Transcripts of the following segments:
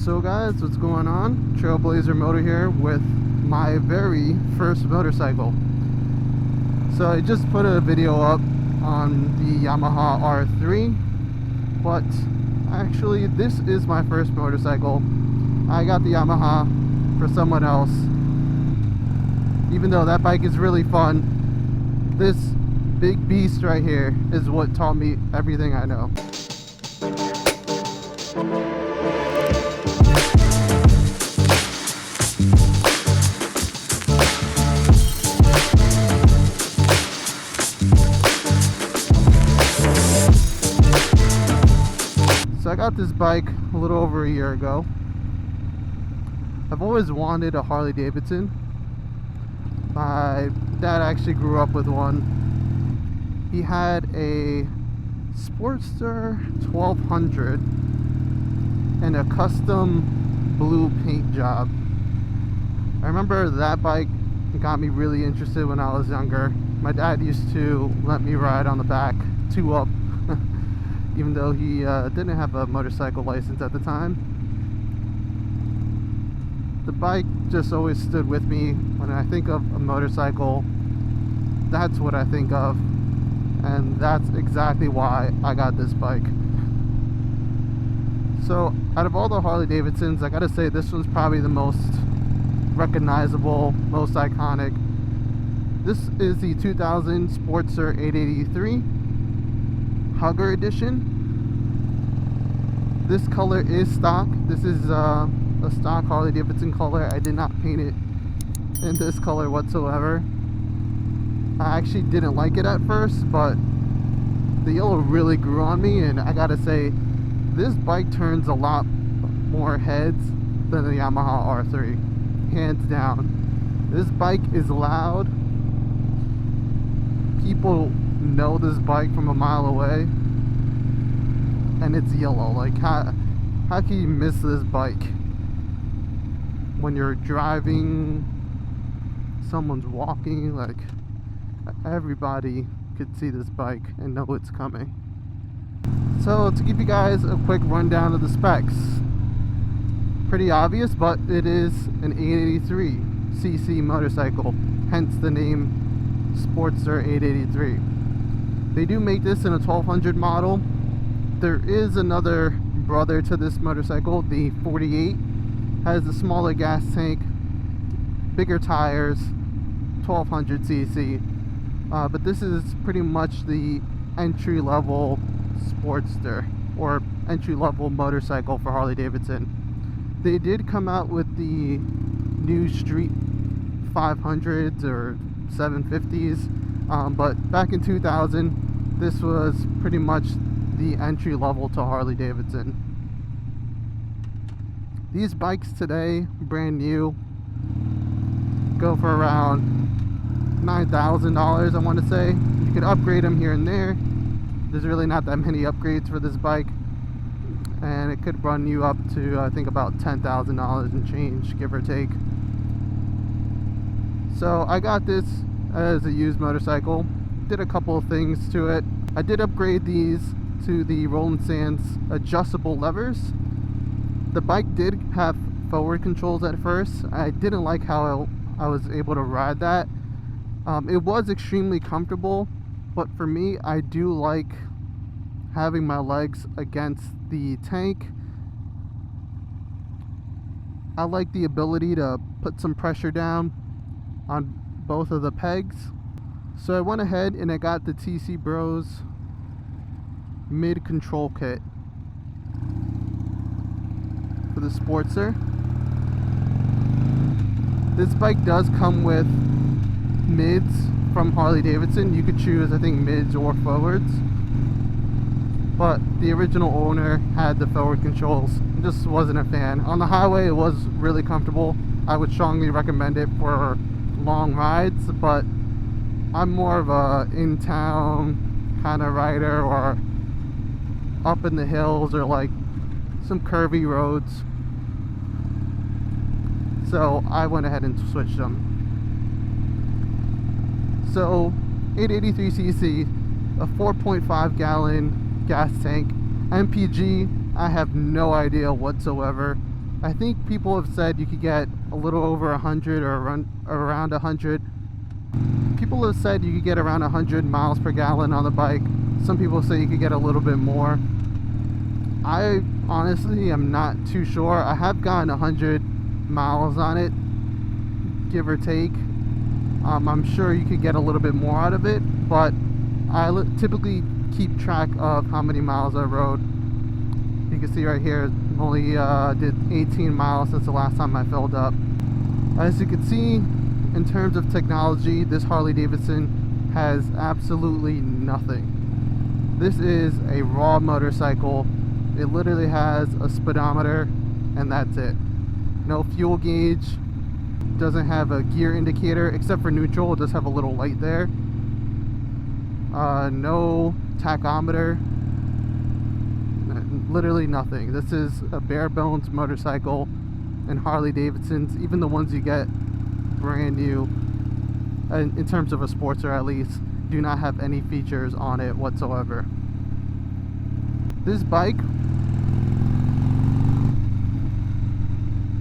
So guys, what's going on? Trailblazer Motor here with my very first motorcycle. So I just put a video up on the Yamaha R3, but actually this is my first motorcycle. I got the Yamaha for someone else. Even though that bike is really fun, this big beast right here is what taught me everything I know. So I got this bike a little over a year ago. I've always wanted a Harley Davidson. My dad actually grew up with one. He had a Sportster 1200 and a custom blue paint job. I remember that bike got me really interested when I was younger. My dad used to let me ride on the back, two up, even though he didn't have a motorcycle license at the time. The bike just always stood with me. When I think of a motorcycle, that's what I think of, and that's exactly why I got this bike. So out of all the Harley Davidsons, I gotta say this one's probably the most recognizable, most iconic. This is the 2000 Sportster 883 Hugger Edition. This color is stock. This is a stock Harley Davidson color. I did not paint it in this color whatsoever. I actually didn't like it at first, but the yellow really grew on me, and I gotta say this bike turns a lot more heads than the Yamaha R3, hands down. This bike is loud. People know this bike from a mile away, and it's yellow. Like how can you miss this bike? When you're driving, someone's walking, like everybody could see this bike and know it's coming. So to give you guys a quick rundown of the specs, pretty obvious, but it is an 883cc motorcycle, hence the name Sportster 883. They do make this in a 1200 model. There is another brother to this motorcycle, the 48. Has a smaller gas tank, bigger tires, 1200cc, but this is pretty much the entry-level Sportster, or entry-level motorcycle for Harley Davidson. They did come out with the new street 500s or 750s, but back in 2000 this was pretty much the entry-level to Harley Davidson. These bikes today, brand new, go for around $9,000, I want to say. You could upgrade them here and there. There's really not that many upgrades for this bike, and it could run you up to, I think, about $10,000 and change, give or take. So I got this as a used motorcycle. Did a couple of things to it. I did upgrade these to the Roland Sands adjustable levers. The bike did have forward controls at first. I didn't like how I was able to ride that. It was extremely comfortable, but for me, I do like having my legs against the tank. I like the ability to put some pressure down on both of the pegs. So I went ahead and I got the TC Bros mid control kit for the Sportster. This bike does come with mids from Harley Davidson. You could choose, I think, mids or forwards, but the original owner had the forward controls. Just wasn't a fan. On the highway it was really comfortable. I would strongly recommend it for long rides, but I'm more of a in-town kind of rider, or up in the hills, or like some curvy roads. So I went ahead and switched them. So 883cc, a 4.5 gallon gas tank, MPG, I have no idea whatsoever. I think people have said you could get a little over 100 or around 100. People have said you could get around 100 miles per gallon on the bike. Some people say you could get a little bit more. I honestly am not too sure. I have gotten 100 miles on it, give or take. I'm sure you could get a little bit more out of it, but I typically keep track of how many miles I rode. You can see right here, only did 18 miles since the last time I filled up. As you can see, in terms of technology, this Harley Davidson has absolutely nothing. This is a raw motorcycle. It literally has a speedometer and that's it. No fuel gauge, doesn't have a gear indicator except for neutral. It does have a little light there. No tachometer, literally nothing. This is a bare bones motorcycle, and Harley Davidsons, even the ones you get brand new, in terms of a Sportster at least, do not have any features on it whatsoever. This bike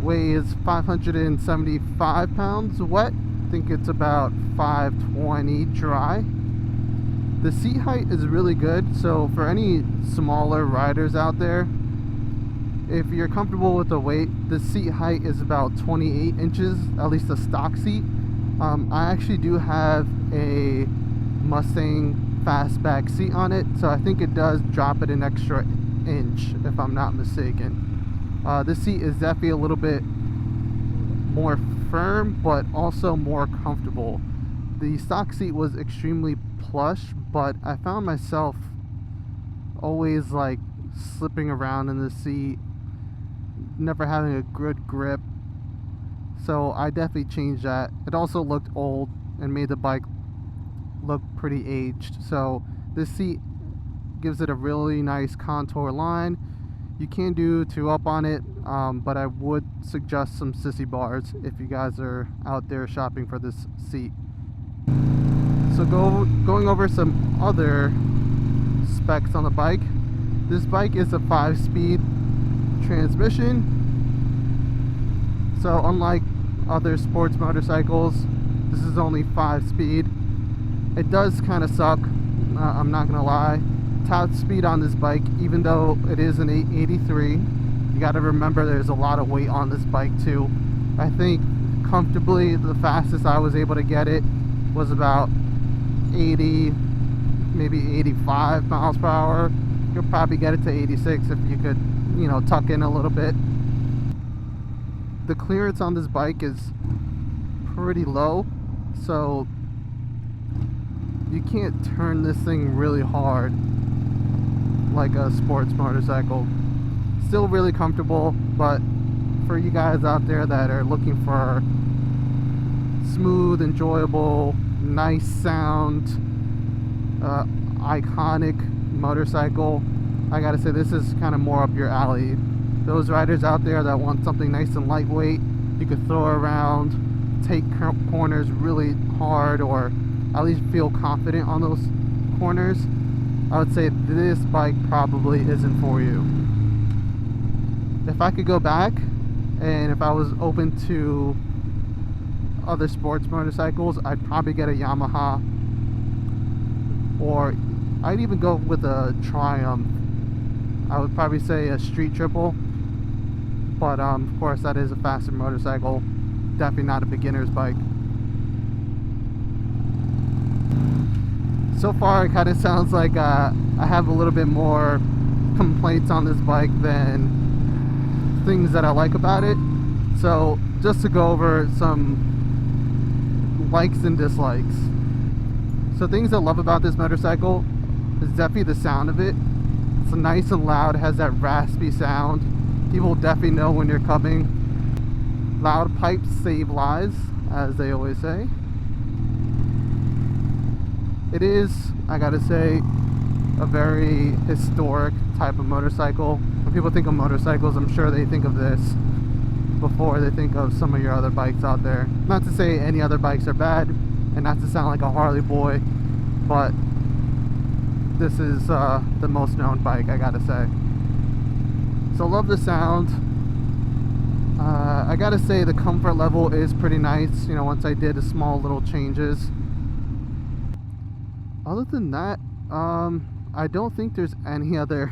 weighs 575 pounds wet. I think it's about 520 dry. The seat height is really good, so for any smaller riders out there, if you're comfortable with the weight, the seat height is about 28 inches, at least the stock seat. I actually do have a Mustang fastback seat on it, so I think it does drop it an extra inch if I'm not mistaken. This seat is definitely a little bit more firm, but also more comfortable. The stock seat was extremely plush, but I found myself always like slipping around in the seat, never having a good grip. So I definitely changed that. It also looked old and made the bike look pretty aged. So this seat gives it a really nice contour line. You can do 2-up on it, but I would suggest some sissy bars if you guys are out there shopping for this seat. So going over some other specs on the bike. This bike is a 5-speed transmission. So unlike other sports motorcycles, this is only 5-speed. It does kind of suck, I'm not gonna lie. Top speed on this bike, even though it is an 883, you got to remember there's a lot of weight on this bike too. I think comfortably the fastest I was able to get it was about 80, maybe 85 miles per hour. You could probably get it to 86 if you could, you know, tuck in a little bit. The clearance on this bike is pretty low, so you can't turn this thing really hard like a sports motorcycle. Still really comfortable, but for you guys out there that are looking for smooth, enjoyable, nice sound, iconic motorcycle, I gotta say this is kind of more up your alley. Those riders out there that want something nice and lightweight, you could throw around, take corners really hard, or at least feel confident on those corners, I would say this bike probably isn't for you. If I could go back, and if I was open to other sports motorcycles, I'd probably get a Yamaha, or I'd even go with a Triumph. I would probably say a Street Triple, but of course that is a faster motorcycle, definitely not a beginner's bike. So far it kind of sounds like I have a little bit more complaints on this bike than things that I like about it. So just to go over some likes and dislikes. So things I love about this motorcycle is definitely the sound of it. It's nice and loud, it has that raspy sound. People definitely know when you're coming. Loud pipes save lives, as they always say. It is, I gotta say, a very historic type of motorcycle. When people think of motorcycles, I'm sure they think of this before they think of some of your other bikes out there. Not to say any other bikes are bad, and not to sound like a Harley boy, but this is the most known bike, I gotta say. So love the sound. I gotta say the comfort level is pretty nice, you know, once I did a small little changes. Other than that, I don't think there's any other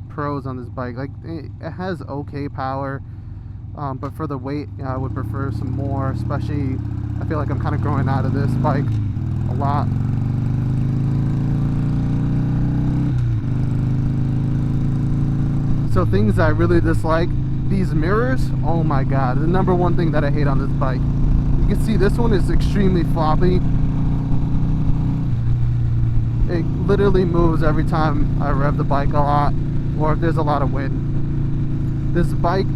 pros on this bike. Like, it has okay power, but for the weight, I would prefer some more, especially I feel like I'm kind of growing out of this bike a lot. So things I really dislike, these mirrors, oh my god, the number one thing that I hate on this bike. You can see this one is extremely floppy. It literally moves every time I rev the bike a lot, or if there's a lot of wind. This bike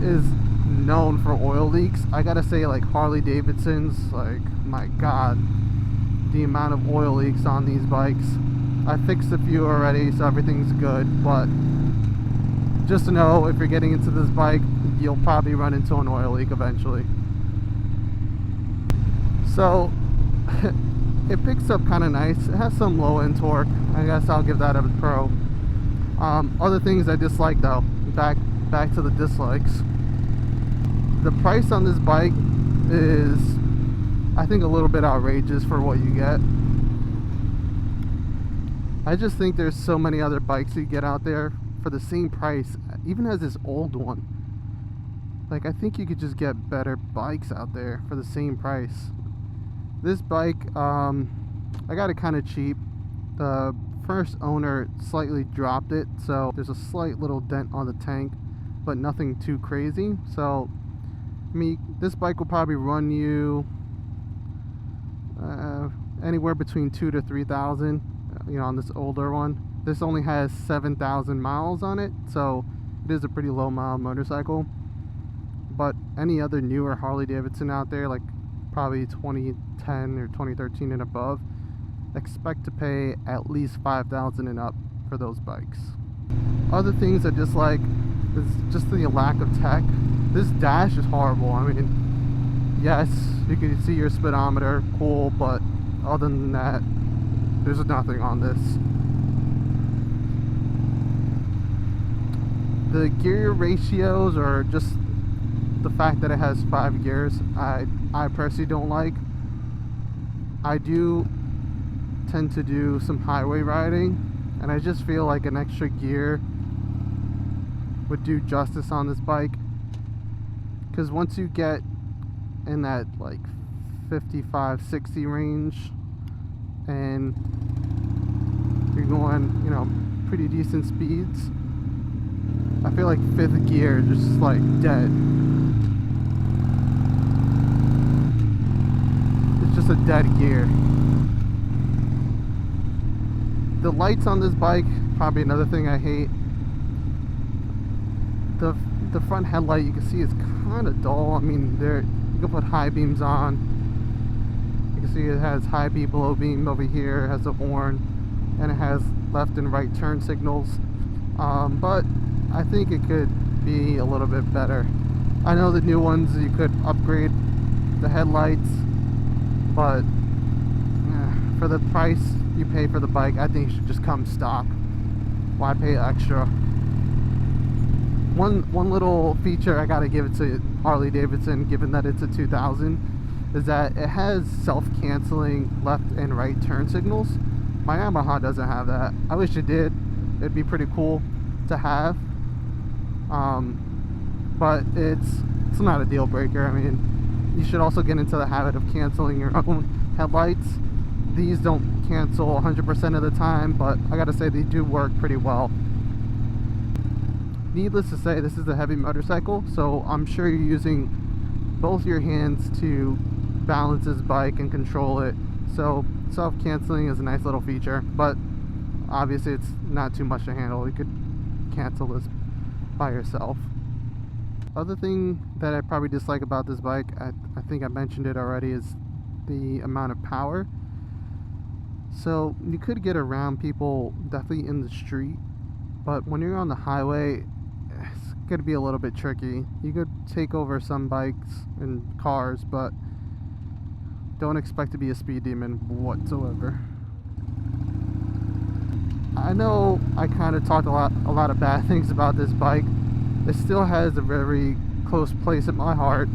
is known for oil leaks. I gotta say, like Harley Davidson's, like, my god, the amount of oil leaks on these bikes. I fixed a few already, so everything's good, but just to know, if you're getting into this bike, you'll probably run into an oil leak eventually. So it picks up kind of nice. It has some low end torque. I guess I'll give that a pro. Other things I dislike though, back to the dislikes. The price on this bike is, I think, a little bit outrageous for what you get. I just think there's so many other bikes you get out there for the same price, even as this old one. Like, I think you could just get better bikes out there for the same price. This bike, I got it kind of cheap. The first owner slightly dropped it, so there's a slight little dent on the tank, but nothing too crazy. So, this bike will probably run you anywhere between 2,000 to 3,000. You know, on this older one. This only has 7,000 miles on it, so it is a pretty low mile motorcycle. But any other newer Harley Davidson out there, like probably 2010 or 2013 and above, expect to pay at least 5,000 and up for those bikes. Other things I dislike is just the lack of tech. This dash is horrible. I mean, yes, you can see your speedometer, cool, but other than that, there's nothing on this. The gear ratios, or just the fact that it has 5 gears, I personally don't like. I do tend to do some highway riding, and I just feel like an extra gear would do justice on this bike. Because once you get in that like 55-60 range, and you're going, you know, pretty decent speeds, I feel like 5th gear is just like dead. It's just a dead gear. The lights on this bike, probably another thing I hate. The front headlight, you can see, is kind of dull. I mean, you can put high beams on. You can see it has high beam, low beam over here. It has a horn, and it has left and right turn signals. But I think it could be a little bit better. I know the new ones, you could upgrade the headlights, but for the price you pay for the bike, I think it should just come stock. Why pay extra? One little feature I gotta give it to Harley Davidson, given that it's a 2000, is that it has self-canceling left and right turn signals. My Yamaha doesn't have that. I wish it did. It'd be pretty cool to have. But it's not a deal breaker. I mean, you should also get into the habit of canceling your own headlights. These don't cancel 100% of the time, but I gotta say they do work pretty well. Needless to say, this is a heavy motorcycle, so I'm sure you're using both your hands to balance this bike and control it. So self-canceling is a nice little feature, but obviously it's not too much to handle. You could cancel this by yourself. Other thing that I probably dislike about this bike, I think I mentioned it already, is the amount of power. So you could get around people definitely in the street, but when you're on the highway, it's gonna be a little bit tricky. You could take over some bikes and cars, but don't expect to be a speed demon whatsoever. I know I kind of talked a lot of bad things about this bike. It still has a very close place in my heart.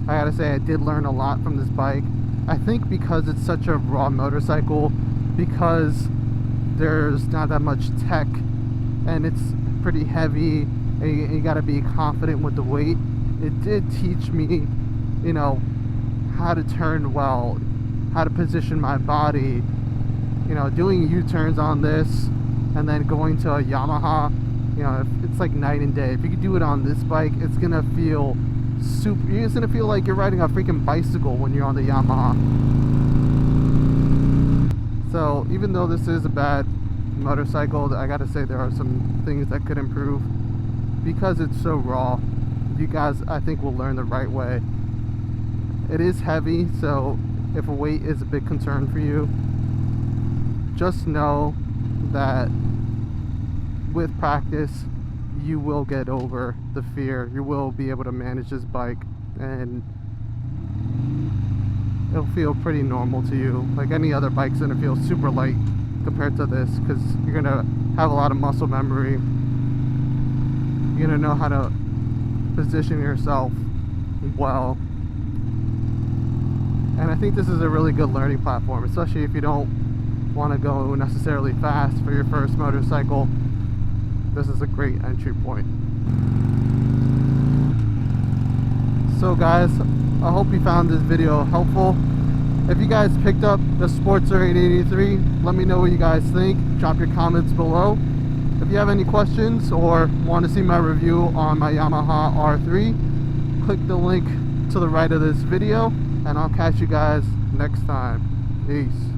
I gotta say, I did learn a lot from this bike. I think because it's such a raw motorcycle, because there's not that much tech and it's pretty heavy, and you gotta be confident with the weight. It did teach me, you know, how to turn well, how to position my body, you know, doing U-turns on this and then going to a Yamaha, you know, it's like night and day. If you could do it on this bike, it's gonna feel super, it's gonna feel like you're riding a freaking bicycle when you're on the Yamaha. So even though this is a bad motorcycle, I gotta say there are some things that could improve. Because it's so raw, you guys, I think, will learn the right way. It is heavy, so if weight is a big concern for you, just know that with practice you will get over the fear. You will be able to manage this bike and it'll feel pretty normal to you. Like any other bike's gonna feel super light compared to this, because you're gonna have a lot of muscle memory. You're gonna know how to position yourself well. And I think this is a really good learning platform, especially if you don't want to go necessarily fast for your first motorcycle. This is a great entry point. So guys, I hope you found this video helpful. If you guys picked up the Sportster 883, let me know what you guys think. Drop your comments below. If you have any questions or want to see my review on my Yamaha R3, click the link to the right of this video, and I'll catch you guys next time. Peace.